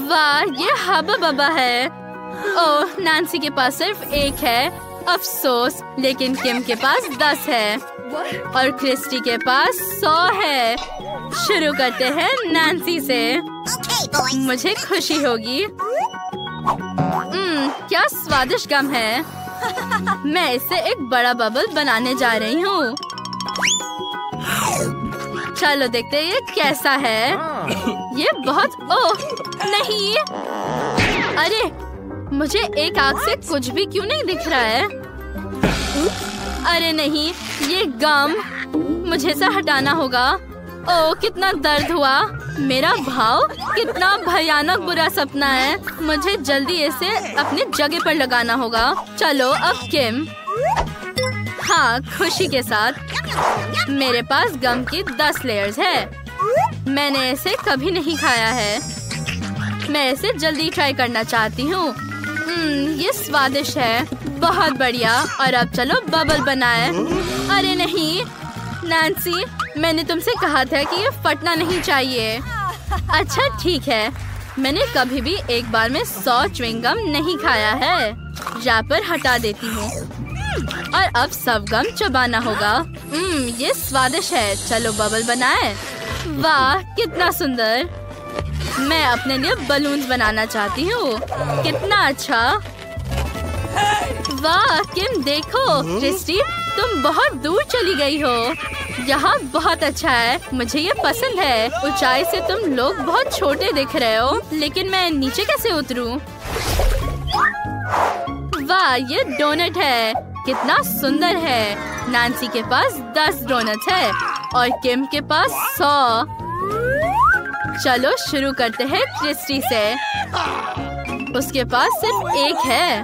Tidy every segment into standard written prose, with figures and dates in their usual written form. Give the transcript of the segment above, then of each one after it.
वाह, ये हबा बबा है। ओह, नैन्सी के पास सिर्फ एक है। अफसोस, लेकिन किम के पास 10 है और क्रिस्टी के पास 100 है। शुरू करते हैं नैन्सी से। मुझे खुशी होगी। क्या स्वादिष्ट गम है। मैं इससे एक बड़ा बबल बनाने जा रही हूँ। चलो देखते हैं ये कैसा है। ये बहुत ओह नहीं, अरे मुझे एक आग से कुछ भी क्यों नहीं दिख रहा है। अरे नहीं, ये गम मुझे से हटाना होगा। ओह कितना दर्द हुआ। मेरा भाव कितना भयानक बुरा सपना है। मुझे जल्दी इसे अपनी जगह पर लगाना होगा। चलो अब किम। हाँ, खुशी के साथ। मेरे पास गम की 10 लेयर्स है। मैंने इसे कभी नहीं खाया है। मैं इसे जल्दी ट्राई करना चाहती हूँ। ये स्वादिष्ट है। बहुत बढ़िया। और अब चलो बबल बनाए। अरे नहीं नैन्सी, मैंने तुमसे कहा था कि ये फटना नहीं चाहिए। अच्छा ठीक है, मैंने कभी भी एक बार में 100 च्युइंग गम नहीं खाया है। रैपर हटा देती हूँ और अब सब गम चबाना होगा। ये स्वादिष्ट है। चलो बबल बनाए। वाह कितना सुंदर। मैं अपने लिए बलून्स बनाना चाहती हूँ। कितना अच्छा। वाह किम देखो, क्रिस्टी तुम बहुत दूर चली गई हो। यहाँ बहुत अच्छा है। मुझे ये पसंद है। ऊंचाई से तुम लोग बहुत छोटे दिख रहे हो, लेकिन मैं नीचे कैसे उतरूं? वाह ये डोनट है। कितना सुंदर है। नैन्सी के पास 10 डोनट्स है और किम के पास 100। चलो शुरू करते हैं क्रिस्टी से। उसके पास सिर्फ एक है।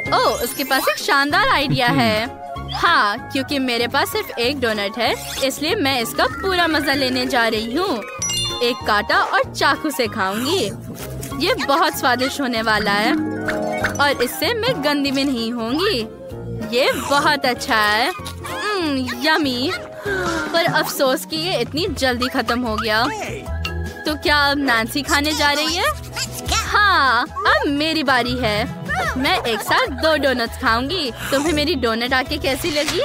ओह, उसके पास एक शानदार आइडिया है। हाँ, क्योंकि मेरे पास सिर्फ एक डोनट है, इसलिए मैं इसका पूरा मजा लेने जा रही हूँ। एक कांटा और चाकू से खाऊंगी। ये बहुत स्वादिष्ट होने वाला है और इससे मैं गंदी भी नहीं होंगी। ये बहुत अच्छा है। यमी। पर अफसोस कि ये इतनी जल्दी खत्म हो गया। तो क्या अब नैन्सी खाने जा रही है? हाँ, अब मेरी बारी है। मैं एक साथ 2 डोनट्स खाऊंगी। तुम्हें मेरी डोनट आके कैसी लगी?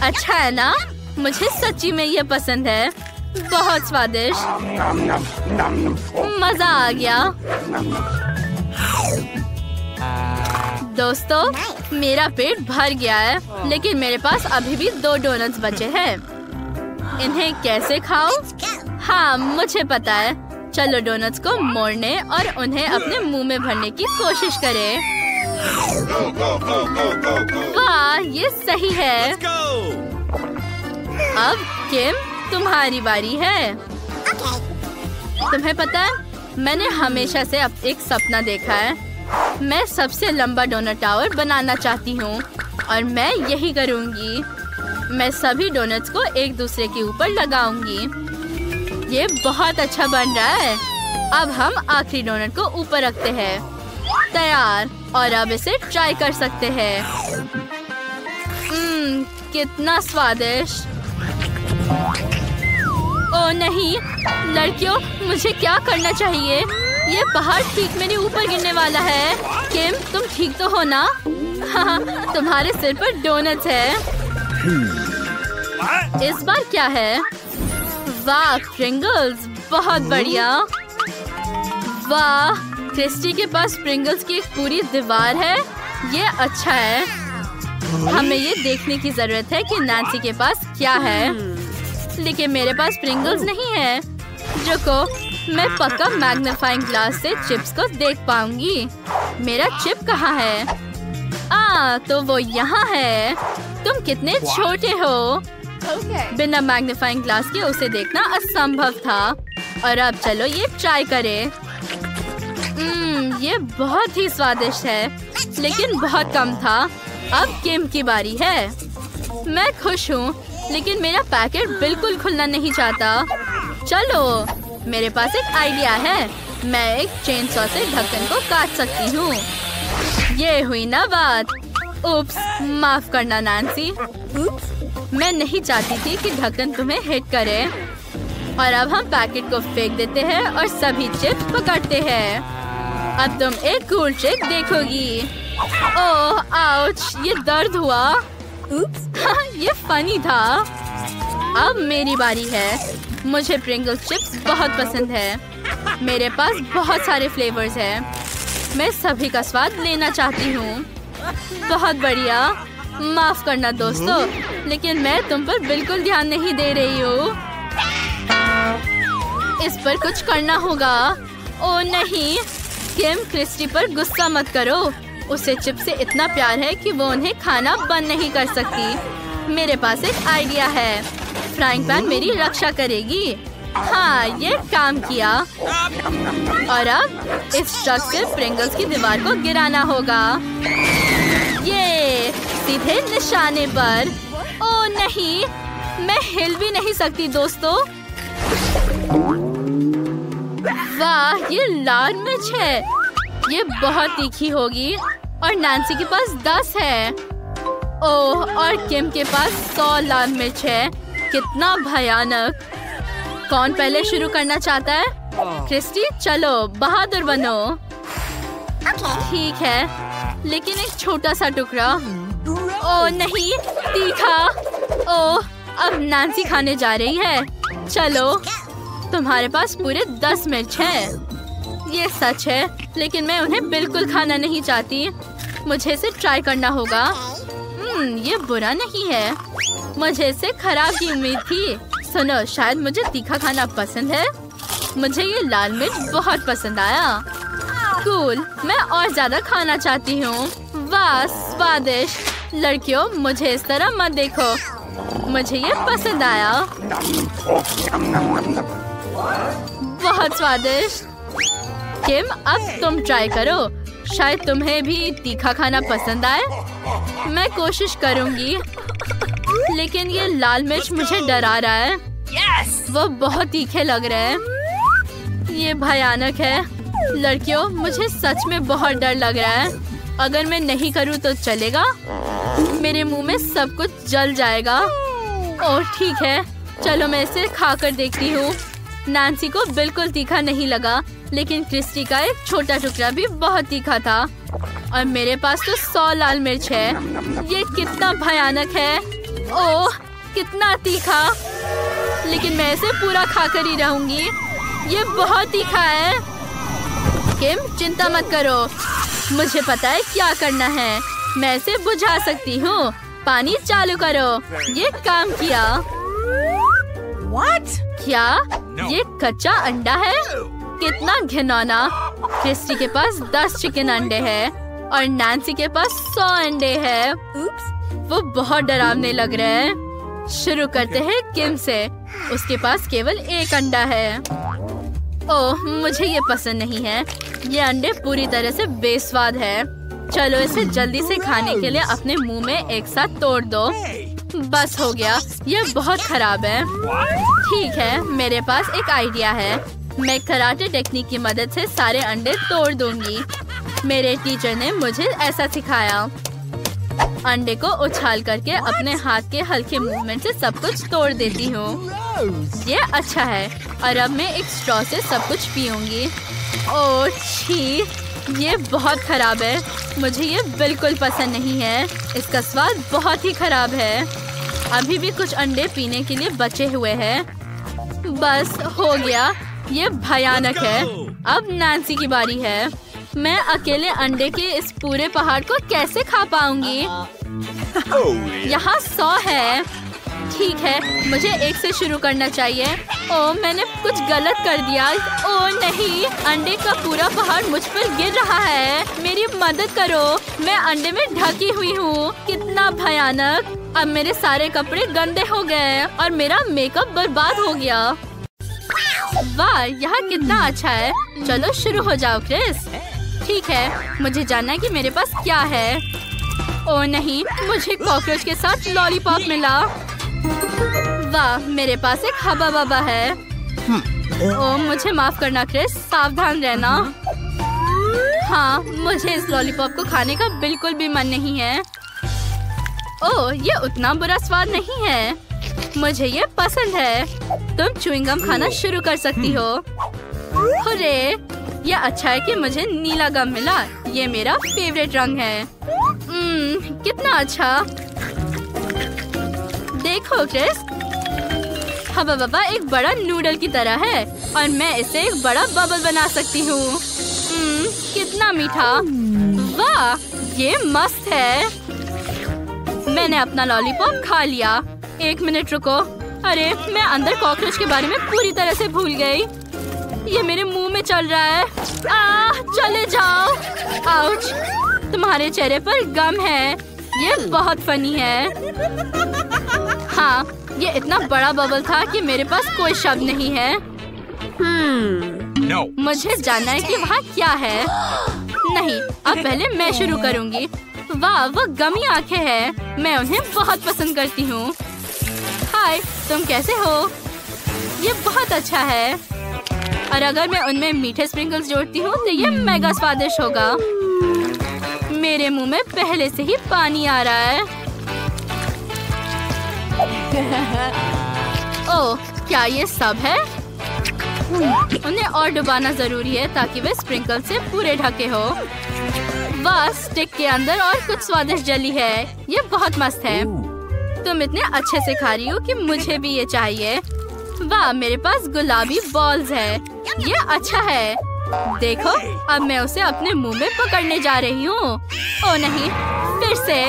अच्छा है ना? मुझे सच्ची में ये पसंद है। बहुत स्वादिष्ट। मजा आ गया। दोस्तों, मेरा पेट भर गया है, लेकिन मेरे पास अभी भी 2 डोनट्स बचे हैं। इन्हें कैसे खाऊं? हाँ, मुझे पता है। चलो डोनट्स को मोड़ने और उन्हें अपने मुंह में भरने की कोशिश करें। वाह, ये सही है। अब किम, तुम्हारी बारी है। तुम्हें पता है, मैंने हमेशा से अब एक सपना देखा है। मैं सबसे लंबा डोनट टावर बनाना चाहती हूँ और मैं यही करूँगी। मैं सभी डोनट्स को एक दूसरे के ऊपर लगाऊंगी। ये बहुत अच्छा बन रहा है। अब हम आखिरी डोनट को ऊपर रखते हैं। तैयार। और अब इसे ट्राई कर सकते हैं। कितना स्वादिष्ट। ओह नहीं लड़कियों, मुझे क्या करना चाहिए? ये पहाड़ ठीक मेरे ऊपर गिरने वाला है। किम, तुम ठीक तो हो ना? हाँ, तुम्हारे सिर पर डोनट्स है। इस बार क्या है? वाह प्रिंगल्स, बहुत बढ़िया। वाह, क्रिस्टी के पास प्रिंगल्स की एक पूरी दीवार है। ये अच्छा है। हमें ये देखने की जरूरत है कि नैन्सी के पास क्या है, लेकिन मेरे पास प्रिंगल्स नहीं है। रुको, मैं पक्का मैग्नीफाइंग ग्लास से चिप्स को देख पाऊंगी। मेरा चिप कहाँ है? तो वो यहाँ है। तुम कितने छोटे हो। बिना मैग्नीफाइंग ग्लास के उसे देखना असंभव था। और अब चलो ये ट्राई करें। ये बहुत ही स्वादिष्ट है, लेकिन बहुत कम था। अब किम की बारी है। मैं खुश हूँ, लेकिन मेरा पैकेट बिल्कुल खुलना नहीं चाहता। चलो, मेरे पास एक आइडिया है। मैं एक चेन सॉ से ढक्कन को काट सकती हूँ। ये हुई ना बात। उप्स, माफ करना नैन्सी। मैं नहीं चाहती थी कि ढक्कन तुम्हें हिट करे। और अब हम पैकेट को फेंक देते हैं और सभी चिप्स पकड़ते हैं। अब तुम एक कूल ट्रिक देखोगी। ओह आउच, ये दर्द हुआ। ये फनी था। अब मेरी बारी है। मुझे प्रिंगल्स चिप्स बहुत पसंद है। मेरे पास बहुत सारे फ्लेवर्स हैं। मैं सभी का स्वाद लेना चाहती हूँ। बहुत बढ़िया। माफ करना दोस्तों, लेकिन मैं तुम पर बिल्कुल ध्यान नहीं दे रही हूँ। इस पर कुछ करना होगा। ओह नहीं, किम क्रिस्टी पर गुस्सा मत करो। उसे चिप्स से इतना प्यार है कि वो उन्हें खाना बंद नहीं कर सकती। मेरे पास एक आइडिया है। फ्राइंग पैन मेरी रक्षा करेगी। हाँ, ये काम किया। और अब इस ट्रक से प्रिंगल्स की दीवार को गिराना होगा। ये सीधे निशाने पर। ओह नहीं, मैं हिल भी नहीं सकती दोस्तों। वाह, ये लाल मिर्च है। ये बहुत तीखी होगी। और नैन्सी के पास 10 है। ओह, और किम के पास 100 लाल मिर्च है। कितना भयानक। कौन पहले शुरू करना चाहता है? क्रिस्टी, चलो बहादुर बनो। ठीक है, लेकिन एक छोटा सा टुकड़ा। ओह नहीं, तीखा। ओह, अब नैन्सी खाने जा रही है। चलो, तुम्हारे पास पूरे 10 मिर्च हैं। ये सच है, लेकिन मैं उन्हें बिल्कुल खाना नहीं चाहती। मुझे इसे ट्राई करना होगा। ये बुरा नहीं है। मुझे इससे खराब की उम्मीद थी। सुनो, शायद मुझे तीखा खाना पसंद है। मुझे ये लाल मिर्च बहुत पसंद आया। कूल, मैं और ज्यादा खाना चाहती हूँ। वाह, स्वादिष्ट। लड़कियों, मुझे इस तरह मत देखो। मुझे ये पसंद आया। बहुत स्वादिष्ट। किम, अब तुम ट्राई करो। शायद तुम्हें भी तीखा खाना पसंद आए। मैं कोशिश करूंगी, लेकिन ये लाल मिर्च मुझे डरा रहा है। वो बहुत तीखे लग रहे हैं। ये भयानक है। लड़कियों, मुझे सच में बहुत डर लग रहा है। अगर मैं नहीं करूँ तो चलेगा? मेरे मुंह में सब कुछ जल जाएगा। ओह ठीक है, चलो मैं इसे खाकर देखती हूँ। नैन्सी को बिल्कुल तीखा नहीं लगा, लेकिन क्रिस्टी का एक छोटा टुकड़ा भी बहुत तीखा था। और मेरे पास तो 100 लाल मिर्च है। ये कितना भयानक है। ओह, कितना तीखा। लेकिन मैं इसे पूरा खाकर ही रहूंगी। ये बहुत तीखा है। किम, चिंता मत करो। मुझे पता है क्या करना है। मैं इसे बुझा सकती हूँ। पानी चालू करो। ये काम किया। What? क्या ये कच्चा अंडा है? कितना घिनौना। क्रिस्टी के पास 10 चिकन अंडे हैं और नैन्सी के पास 100 अंडे हैं। वो बहुत डरावने लग रहे हैं। शुरू करते हैं किम से। उसके पास केवल 1 अंडा है। ओह, मुझे ये पसंद नहीं है। ये अंडे पूरी तरह से बेस्वाद है। चलो इसे जल्दी से खाने के लिए अपने मुंह में एक साथ तोड़ दो। बस हो गया। ये बहुत खराब है। ठीक है, मेरे पास एक आइडिया है। मैं कराटे टेक्निक की मदद से सारे अंडे तोड़ दूंगी। मेरे टीचर ने मुझे ऐसा सिखाया। अंडे को उछाल करके अपने हाथ के हल्के मूवमेंट से सब कुछ तोड़ देती हूँ। ये अच्छा है। और अब मैं एक स्ट्रॉ से सब कुछ पीऊंगी। ओह छी, ये बहुत खराब है। मुझे ये बिल्कुल पसंद नहीं है। इसका स्वाद बहुत ही खराब है। अभी भी कुछ अंडे पीने के लिए बचे हुए हैं। बस हो गया। ये भयानक है। अब नैन्सी की बारी है। मैं अकेले अंडे के इस पूरे पहाड़ को कैसे खा पाऊंगी? यहाँ 100 है। ठीक है, मुझे 1 से शुरू करना चाहिए। ओह, मैंने कुछ गलत कर दिया। ओह नहीं, अंडे का पूरा पहाड़ मुझ पर गिर रहा है। मेरी मदद करो। मैं अंडे में ढकी हुई हूँ। कितना भयानक। अब मेरे सारे कपड़े गंदे हो गए और मेरा मेकअप बर्बाद हो गया। वाह, यहाँ कितना अच्छा है। चलो शुरू हो जाओ क्रिस। ठीक है, मुझे जानना है कि मेरे पास क्या है। ओह नहीं, मुझे कॉकरोच के साथ लॉलीपॉप मिला। वाह, मेरे पास एक हबा बबा है। ओह, मुझे माफ करना क्रिस, सावधान रहना। हाँ, मुझे इस लॉलीपॉप को खाने का बिल्कुल भी मन नहीं है। ओह, ये उतना बुरा स्वाद नहीं है। मुझे ये पसंद है। तुम च्युइंगम खाना शुरू कर सकती हो। हुर्रे! ये अच्छा है कि मुझे नीला गम मिला। ये मेरा फेवरेट रंग है। कितना अच्छा। देखो क्रिस, हवा बब्बा एक बड़ा नूडल की तरह है और मैं इसे एक बड़ा बबल बना सकती हूँ। कितना मीठा। वाह, ये मस्त है। मैंने अपना लॉलीपॉप खा लिया। 1 मिनट रुको। अरे, मैं अंदर कॉकरोच के बारे में पूरी तरह से भूल गई। ये मेरे मुंह में चल रहा है। चले जाओ। आउच! तुम्हारे चेहरे पर गम है। ये बहुत फनी है। हाँ, ये इतना बड़ा बबल था कि मेरे पास कोई शब्द नहीं है। No. मुझे जानना है कि वहाँ क्या है। नहीं, अब पहले मैं शुरू करूँगी। वाह, वो गमी आंखें हैं। मैं उन्हें बहुत पसंद करती हूँ। हाय, तुम कैसे हो? ये बहुत अच्छा है। और अगर मैं उनमें मीठे स्प्रिंकल्स जोड़ती हूँ तो ये मेगा स्वादिष्ट होगा। मेरे मुंह में पहले से ही पानी आ रहा है। ओह, क्या ये सब है? उन्हें और डुबाना जरूरी है ताकि वे स्प्रिंकल से पूरे ढके हो। वाह, स्टिक के अंदर और कुछ स्वादिष्ट जली है। ये बहुत मस्त है। तुम इतने अच्छे से खा रही हो कि मुझे भी ये चाहिए। वाह, मेरे पास गुलाबी बॉल्स है। ये अच्छा है। देखो, अब मैं उसे अपने मुंह में पकड़ने जा रही हूँ। ओ नहीं, फिर से।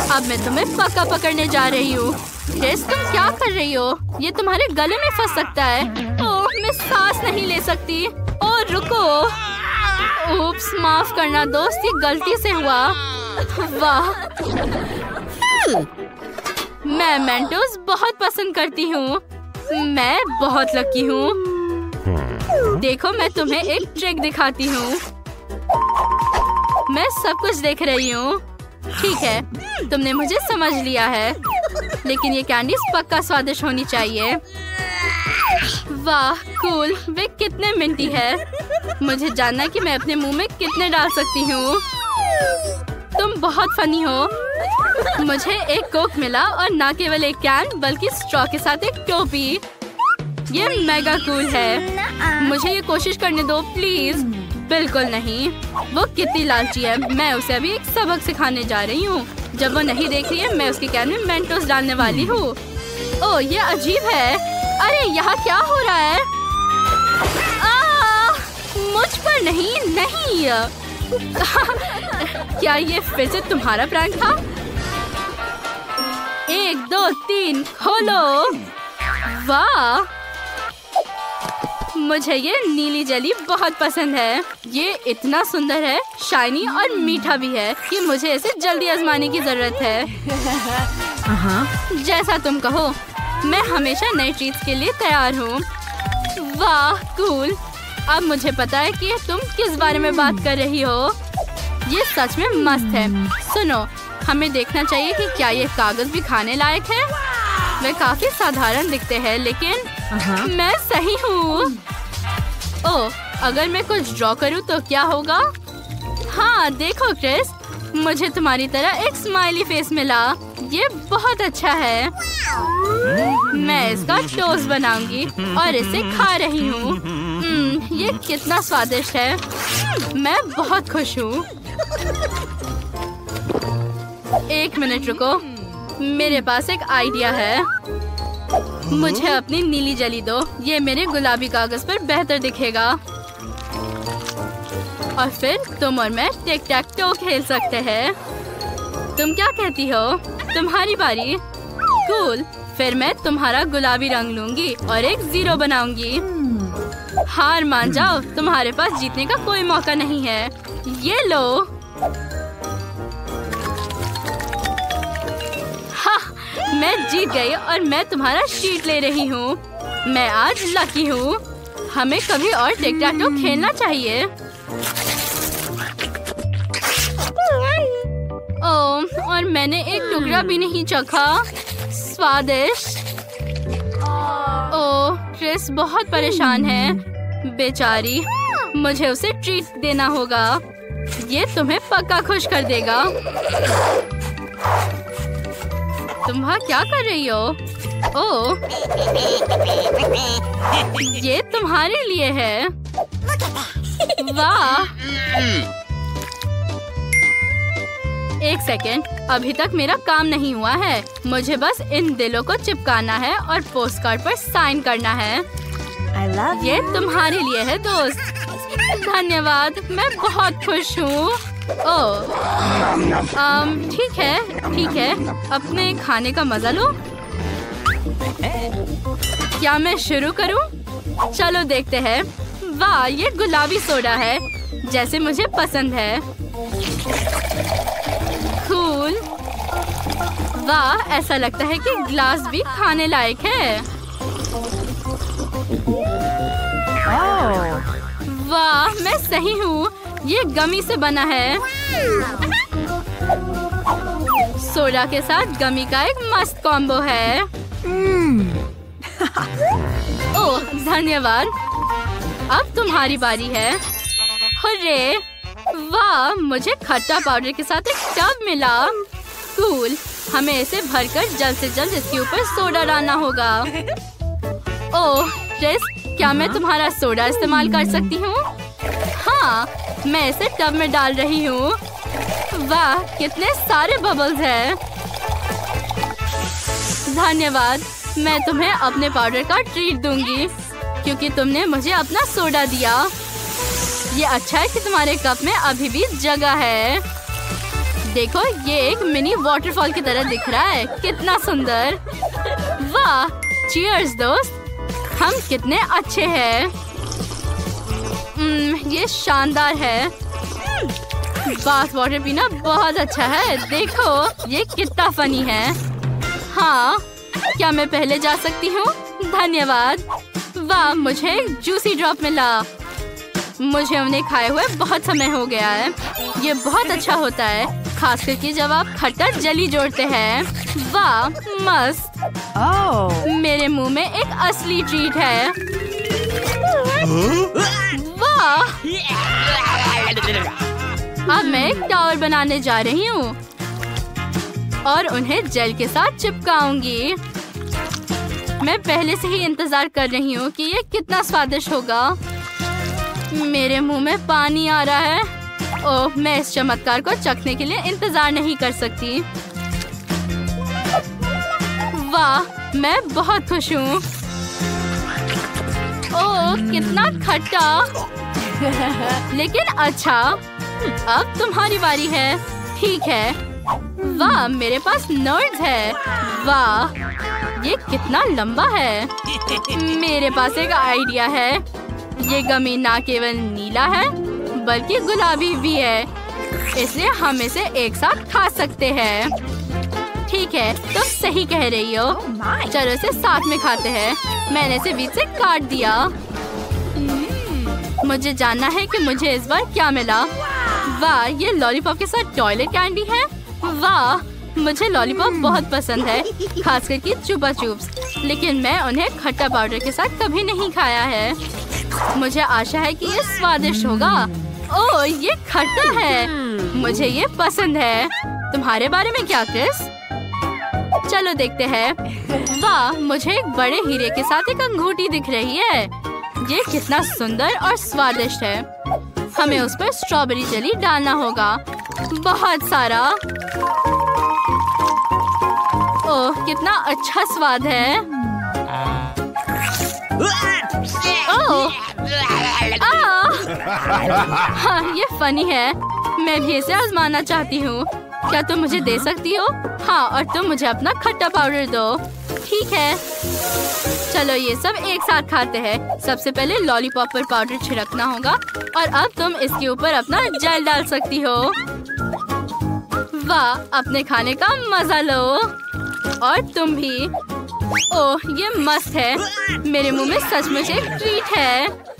अब मैं तुम्हें पक्का पकड़ने जा रही हूँ। क्रिस, तुम क्या कर रही हो? ये तुम्हारे गले में फंस सकता है। ओह, मैं सांस नहीं ले सकती। ओह, रुको। उप्स, माफ करना दोस्त, ये गलती से हुआ। वाह, मैं मेंटोस बहुत पसंद करती हूँ। मैं बहुत लकी हूँ। देखो, मैं तुम्हें एक ट्रिक दिखाती हूँ। मैं सब कुछ देख रही हूँ। ठीक है, तुमने मुझे समझ लिया है। लेकिन ये कैंडीज पक्का स्वादिष्ट होनी चाहिए। वाह, कूल। वे कितने मिंटी है। मुझे जानना है कि मैं अपने मुंह में कितने डाल सकती हूँ। तुम बहुत फनी हो। मुझे एक कोक मिला और ना केवल एक कैन बल्कि स्ट्रॉ के साथ एक टोपी। ये मेगा कूल है। मुझे ये कोशिश करने दो प्लीज। बिल्कुल नहीं। वो कितनी लालची है। मैं उसे अभी एक सबक सिखाने जा रही हूँ। जब वो नहीं देख रही है, मैं उसके कैन में मेंटोस डालने वाली हूँ। ओह, ये अजीब है। अरे, यहाँ क्या हो रहा है? मुझ पर नहीं। क्या ये फिर से तुम्हारा प्रैंक था? 1 2 3 खोलो। वाह, मुझे ये नीली जेली बहुत पसंद है। ये इतना सुंदर है, शाइनी और मीठा भी है कि मुझे इसे जल्दी आजमाने की जरूरत है। जैसा तुम कहो। मैं हमेशा नई ट्रीट्स के लिए तैयार हूँ। वाह, कूल। अब मुझे पता है कि तुम किस बारे में बात कर रही हो। ये सच में मस्त है। सुनो, हमें देखना चाहिए कि क्या ये कागज भी खाने लायक है। वे काफी साधारण दिखते हैं, लेकिन मैं सही हूँ। ओह, अगर मैं कुछ ड्रॉ करूँ तो क्या होगा? हाँ, देखो क्रिस, मुझे तुम्हारी तरह एक स्माइली फेस मिला। ये बहुत अच्छा है। मैं इसका टोस्ट बनाऊंगी और इसे खा रही हूँ। ये कितना स्वादिष्ट है। मैं बहुत खुश हूँ। 1 मिनट रुको, मेरे पास एक आइडिया है। मुझे अपनी नीली जेली दो। ये मेरे गुलाबी कागज पर बेहतर दिखेगा। और फिर तुम और मैं टिक टैक टो खेल सकते हैं। तुम क्या कहती हो? तुम्हारी बारी। कूल। फिर मैं तुम्हारा गुलाबी रंग लूंगी और एक 0 बनाऊंगी। हार मान जाओ, तुम्हारे पास जीतने का कोई मौका नहीं है। ये लो। हाँ, मैं जीत गई और मैं तुम्हारा शीट ले रही हूँ। मैं आज लकी हूँ। हमें कभी और टिक टैक टो खेलना चाहिए। ओह, और मैंने एक टुकड़ा भी नहीं चखा। स्वादिष्ट। ओह, क्रिस बहुत परेशान है। बेचारी, मुझे उसे ट्रीट देना होगा। ये तुम्हें पक्का खुश कर देगा। तुम वहाँ क्या कर रही हो? ओह, ये तुम्हारे लिए है। वाह! एक सेकेंड, अभी तक मेरा काम नहीं हुआ है। मुझे बस इन दिलों को चिपकाना है और पोस्ट कार्ड पर साइन करना है। ये तुम्हारे लिए है दोस्त। धन्यवाद, मैं बहुत खुश हूँ। ओह, ठीक है, अपने खाने का मजा लो। क्या मैं शुरू करूँ? चलो देखते हैं। वाह, ये गुलाबी सोडा है जैसे मुझे पसंद है। कूल। वाह, ऐसा लगता है कि ग्लास भी खाने लायक है। वाह, मैं सही हूँ। ये गमी से बना है। सोडा के साथ गमी का एक मस्त कॉम्बो है। ओह, धन्यवाद। अब तुम्हारी बारी है। हुर्रे! वाह, मुझे खट्टा पाउडर के साथ एक टब मिला। कूल। हमें इसे भरकर जल्द से जल्द इसके ऊपर सोडा डालना होगा। ओह, क्रिस, क्या मैं तुम्हारा सोडा इस्तेमाल कर सकती हूँ? हाँ, मैं इसे टब में डाल रही हूँ। वाह, कितने सारे बबल्स हैं। धन्यवाद, मैं तुम्हें अपने पाउडर का ट्रीट दूंगी क्योंकि तुमने मुझे अपना सोडा दिया। ये अच्छा है कि तुम्हारे कप में अभी भी जगह है। देखो, ये एक मिनी वाटरफॉल की तरह दिख रहा है। कितना सुंदर। वाह, चीयर्स दोस्त। हम कितने अच्छे हैं। ये शानदार है। बाथ वाटर पीना बहुत अच्छा है। देखो, ये कितना फनी है। हाँ, क्या मैं पहले जा सकती हूँ? धन्यवाद। वाह, मुझे एक जूसी ड्रॉप मिला। मुझे उन्हें खाए हुए बहुत समय हो गया है। ये बहुत अच्छा होता है, खास करके जब आप खट्टा जेली जोड़ते हैं। वाह, मस्त। मेरे मुंह में एक असली ट्रीट है। वाह! अब मैं एक टावर बनाने जा रही हूँ और उन्हें जेल के साथ चिपकाऊंगी। मैं पहले से ही इंतजार कर रही हूँ कि ये कितना स्वादिष्ट होगा। मेरे मुंह में पानी आ रहा है। ओह, मैं इस चमत्कार को चखने के लिए इंतजार नहीं कर सकती। वाह, मैं बहुत खुश हूँ। ओह, कितना खट्टा। लेकिन अच्छा, अब तुम्हारी बारी है। ठीक है। वाह, मेरे पास नट्स है। वाह, ये कितना लंबा है। मेरे पास एक आइडिया है। ये गमी ना केवल नीला है बल्कि गुलाबी भी है, इसलिए हम इसे एक साथ खा सकते हैं। ठीक है, तुम सही कह रही हो। चलो इसे साथ में खाते हैं। मैंने इसे बीच से काट दिया। मुझे जानना है कि मुझे इस बार क्या मिला। वाह, ये लॉलीपॉप के साथ टॉयलेट कैंडी है। वाह, मुझे लॉलीपॉप बहुत पसंद है, खास करके चुपा चुप्स। लेकिन मैं उन्हें खट्टा पाउडर के साथ कभी नहीं खाया है। मुझे आशा है कि ये स्वादिष्ट होगा। ओह, ये खट्टा है। मुझे ये पसंद है। तुम्हारे बारे में क्या क्रिस? चलो देखते हैं। वाह, मुझे एक बड़े हीरे के साथ एक अंगूठी दिख रही है। ये कितना सुंदर और स्वादिष्ट है। हमें उस पर स्ट्रॉबेरी जेली डालना होगा, बहुत सारा। ओह, कितना अच्छा स्वाद है। ओह, हाँ, ये फनी है। मैं भी इसे आजमाना चाहती हूँ। क्या तुम मुझे दे सकती हो? हाँ, और तुम मुझे अपना खट्टा पाउडर दो। ठीक है, चलो ये सब एक साथ खाते हैं। सबसे पहले लॉलीपॉप पर पाउडर छिड़कना होगा और अब तुम इसके ऊपर अपना जेल डाल सकती हो। वाह, अपने खाने का मजा लो। और तुम भी। ओह, ये मस्त है। मेरे मुंह में सचमुच एक ट्रीट है।